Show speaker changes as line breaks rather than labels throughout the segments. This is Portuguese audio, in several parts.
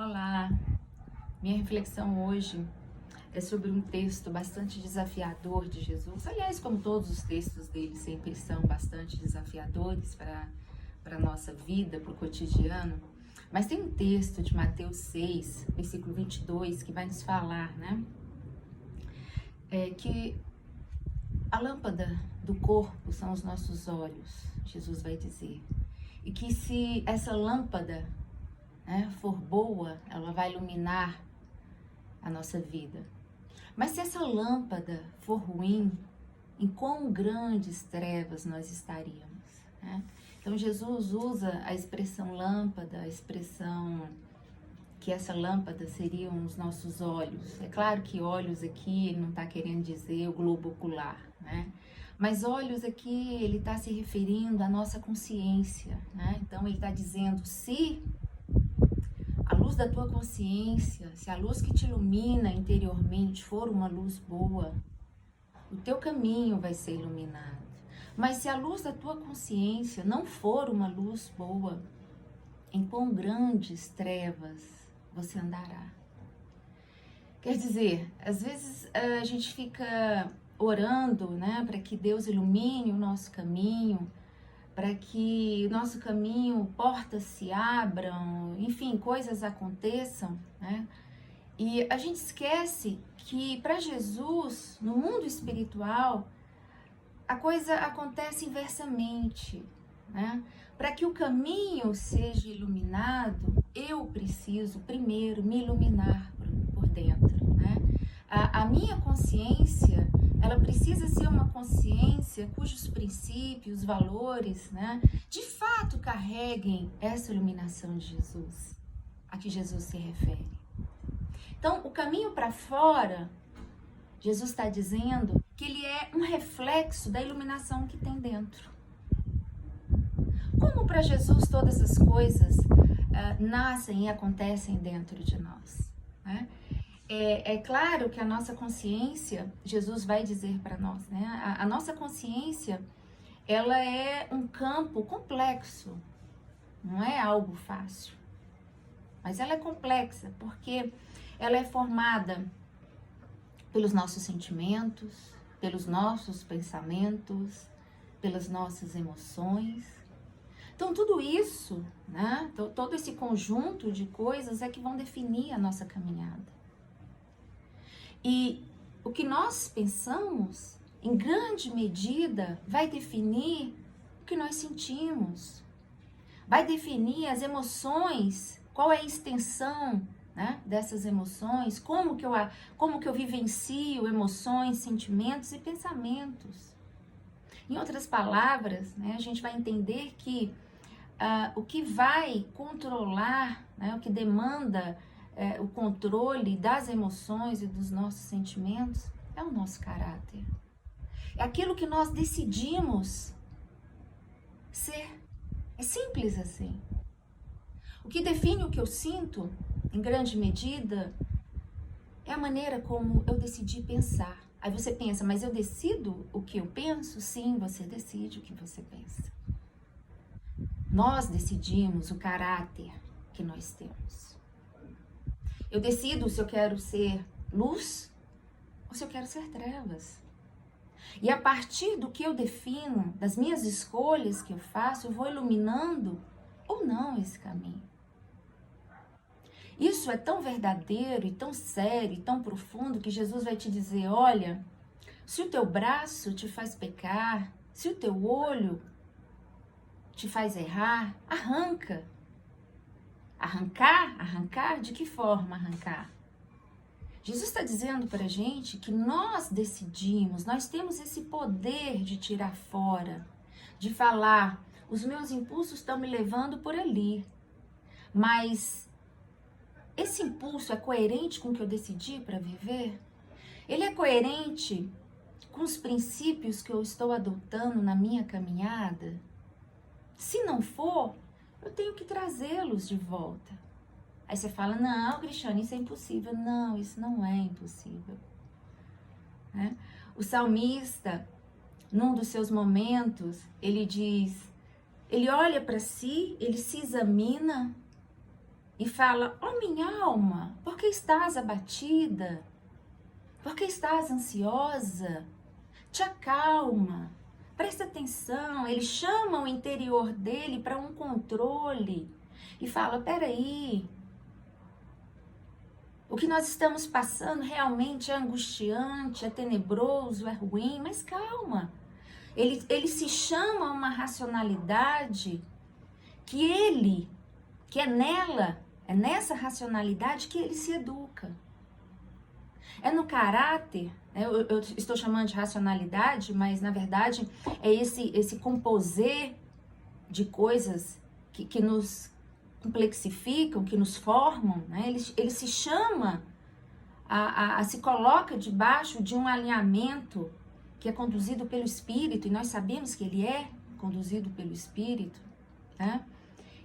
Olá, minha reflexão hoje é sobre um texto bastante desafiador de Jesus. Aliás, como todos os textos dele sempre são bastante desafiadores para a nossa vida, para o cotidiano. Mas tem um texto de Mateus 6, versículo 22, que vai nos falar, que a lâmpada do corpo são os nossos olhos, Jesus vai dizer. E que se essa lâmpada for boa, ela vai iluminar a nossa vida. Mas se essa lâmpada for ruim, em quão grandes trevas nós estaríamos, né? Então Jesus usa a expressão lâmpada, a expressão que essa lâmpada seriam os nossos olhos. É claro que olhos aqui ele não está querendo dizer o globo ocular, né? Mas olhos aqui ele está se referindo à nossa consciência, né? Então ele está dizendo, se a luz da tua consciência, se a luz que te ilumina interiormente for uma luz boa, o teu caminho vai ser iluminado. Mas se a luz da tua consciência não for uma luz boa, em quão grandes trevas você andará. Quer dizer, às vezes a gente fica orando, né, para que Deus ilumine o nosso caminho, para que o nosso caminho, portas se abram, enfim, coisas aconteçam, né? E a gente esquece que para Jesus, no mundo espiritual, a coisa acontece inversamente, né? Para que o caminho seja iluminado, eu preciso primeiro me iluminar por dentro, né? A minha consciência, ela precisa ser uma consciência cujos princípios, valores, né, de fato carreguem essa iluminação de Jesus, a que Jesus se refere. Então, o caminho para fora, Jesus está dizendo que ele é um reflexo da iluminação que tem dentro. Como para Jesus todas as coisas nascem e acontecem dentro de nós, né? É claro que a nossa consciência, Jesus vai dizer para nós, né? A nossa consciência, ela é um campo complexo, não é algo fácil. Mas ela é complexa, porque ela é formada pelos nossos sentimentos, pelos nossos pensamentos, pelas nossas emoções. Então, tudo isso, né? Todo esse conjunto de coisas é que vão definir a nossa caminhada. E o que nós pensamos, em grande medida, vai definir o que nós sentimos. Vai definir as emoções, qual é a extensão, né, dessas emoções, como que eu vivencio emoções, sentimentos e pensamentos. Em outras palavras, né, a gente vai entender que o que vai controlar, né, o que demanda o controle das emoções e dos nossos sentimentos é o nosso caráter. É aquilo que nós decidimos ser. É simples assim. O que define o que eu sinto, em grande medida, é a maneira como eu decidi pensar. Aí você pensa, mas eu decido o que eu penso? Sim, você decide o que você pensa. Nós decidimos o caráter que nós temos. Eu decido se eu quero ser luz ou se eu quero ser trevas. E a partir do que eu defino, das minhas escolhas que eu faço, eu vou iluminando ou não esse caminho. Isso é tão verdadeiro e tão sério e tão profundo que Jesus vai te dizer, olha, se o teu braço te faz pecar, se o teu olho te faz errar, arranca. Arrancar? De que forma arrancar? Jesus está dizendo para a gente que nós decidimos, nós temos esse poder de tirar fora, de falar, os meus impulsos estão me levando por ali, mas esse impulso é coerente com o que eu decidi para viver? Ele é coerente com os princípios que eu estou adotando na minha caminhada? Se não for, eu tenho que trazê-los de volta. Aí você fala, não, Cristiane, isso é impossível. Não, isso não é impossível. Né? O salmista, num dos seus momentos, ele diz, ele olha para si, ele se examina e fala: ó minha alma, por que estás abatida? Por que estás ansiosa? Te acalma, presta atenção. Ele chama o interior dele para um controle e fala: peraí, o que nós estamos passando realmente é angustiante, é tenebroso, é ruim, mas calma. Ele se chama a uma racionalidade que é nela, é nessa racionalidade que ele se educa. É no caráter, né? Eu estou chamando de racionalidade, mas na verdade é esse composer de coisas que nos complexificam, que nos formam, né? Ele se chama, se coloca debaixo de um alinhamento que é conduzido pelo Espírito, e nós sabemos que ele é conduzido pelo Espírito, né?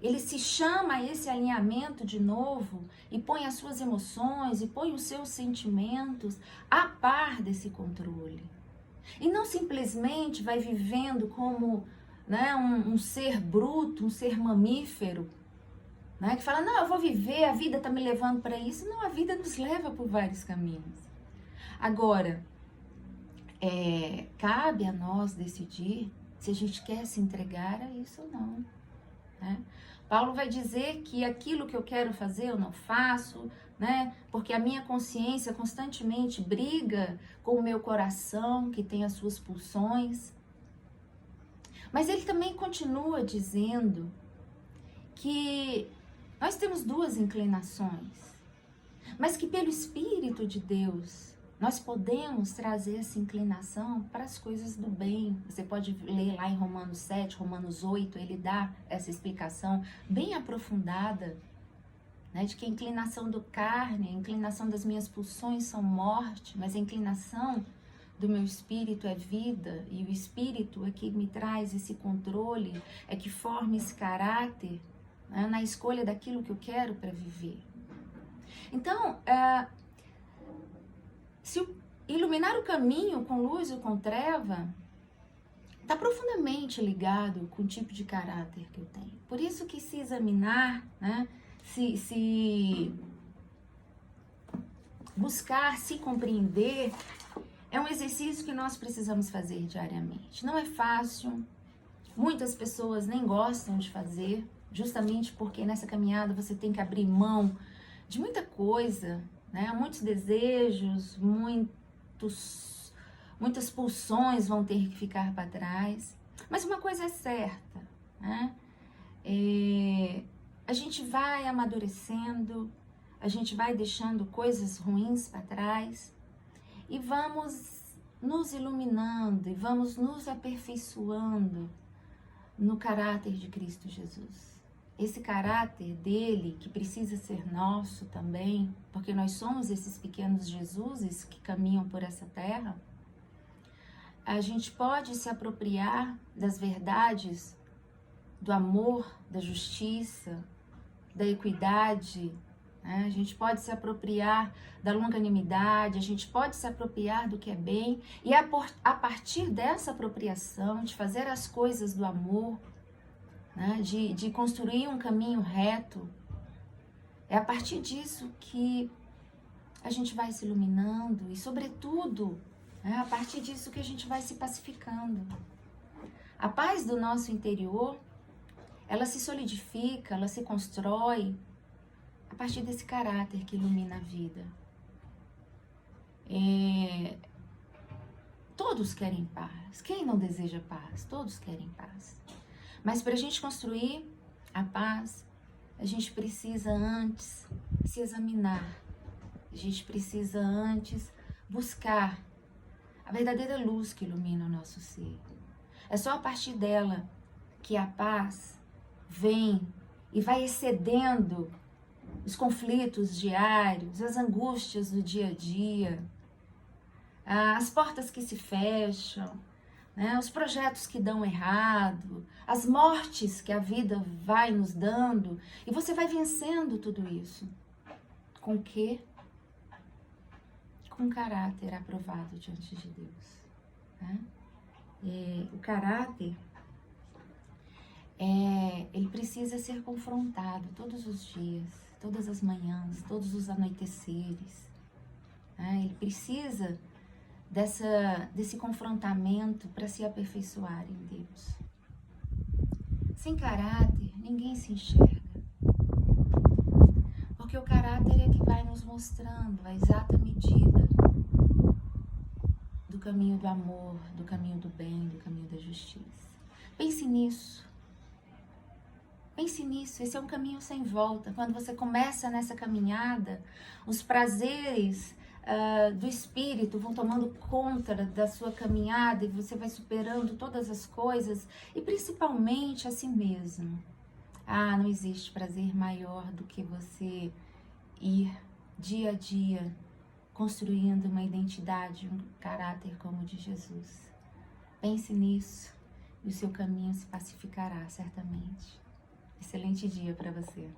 Ele se chama a esse alinhamento de novo e põe as suas emoções e põe os seus sentimentos a par desse controle. E não simplesmente vai vivendo como, né, um ser bruto, um ser mamífero, né, que fala: não, eu vou viver, a vida está me levando para isso. Não, a vida nos leva por vários caminhos. Agora, cabe a nós decidir se a gente quer se entregar a isso ou não, né? Paulo vai dizer que aquilo que eu quero fazer eu não faço, né? Porque a minha consciência constantemente briga com o meu coração, que tem as suas pulsões. Mas ele também continua dizendo que nós temos duas inclinações, mas que pelo Espírito de Deus nós podemos trazer essa inclinação para as coisas do bem. Você pode ler lá em Romanos 7, Romanos 8, ele dá essa explicação bem aprofundada, né, de que a inclinação do carne, a inclinação das minhas pulsões são morte, mas a inclinação do meu espírito é vida, e o espírito é que me traz esse controle, é que forma esse caráter, né, na escolha daquilo que eu quero para viver. Então, se iluminar o caminho com luz ou com treva está profundamente ligado com o tipo de caráter que eu tenho. Por isso que se examinar, né, se buscar se compreender, é um exercício que nós precisamos fazer diariamente. Não é fácil, muitas pessoas nem gostam de fazer, justamente porque nessa caminhada você tem que abrir mão de muita coisa, né? Muitos desejos, muitas pulsões vão ter que ficar para trás. Mas uma coisa é certa, né? A gente vai amadurecendo, a gente vai deixando coisas ruins para trás e vamos nos iluminando e vamos nos aperfeiçoando no caráter de Cristo Jesus. Esse caráter dele, que precisa ser nosso também, porque nós somos esses pequenos Jesuses que caminham por essa terra, a gente pode se apropriar das verdades do amor, da justiça, da equidade, né? A gente pode se apropriar da longanimidade, a gente pode se apropriar do que é bem, e a partir dessa apropriação, de fazer as coisas do amor, né, de construir um caminho reto, é a partir disso que a gente vai se iluminando e, sobretudo, é a partir disso que a gente vai se pacificando. A paz do nosso interior, ela se solidifica, ela se constrói a partir desse caráter que ilumina a vida. Todos querem paz. Quem não deseja paz? Todos querem paz. Mas para a gente construir a paz, a gente precisa antes se examinar. A gente precisa antes buscar a verdadeira luz que ilumina o nosso ser. É só a partir dela que a paz vem e vai excedendo os conflitos diários, as angústias do dia a dia, as portas que se fecham, né, os projetos que dão errado, as mortes que a vida vai nos dando, e você vai vencendo tudo isso. Com o quê? Com caráter aprovado diante de Deus, né? O caráter, ele precisa ser confrontado todos os dias. todas as manhãs, todos os anoiteceres. Né? Ele precisa desse confrontamento para se aperfeiçoar em Deus. Sem caráter, ninguém se enxerga. Porque o caráter é que vai nos mostrando a exata medida do caminho do amor, do caminho do bem, do caminho da justiça. Pense nisso. Pense nisso, esse é um caminho sem volta. Quando você começa nessa caminhada, os prazeres do espírito vão tomando conta da sua caminhada e você vai superando todas as coisas e principalmente a si mesmo. Não existe prazer maior do que você ir dia a dia construindo uma identidade, um caráter como o de Jesus. Pense nisso e o seu caminho se pacificará certamente. Excelente dia para você.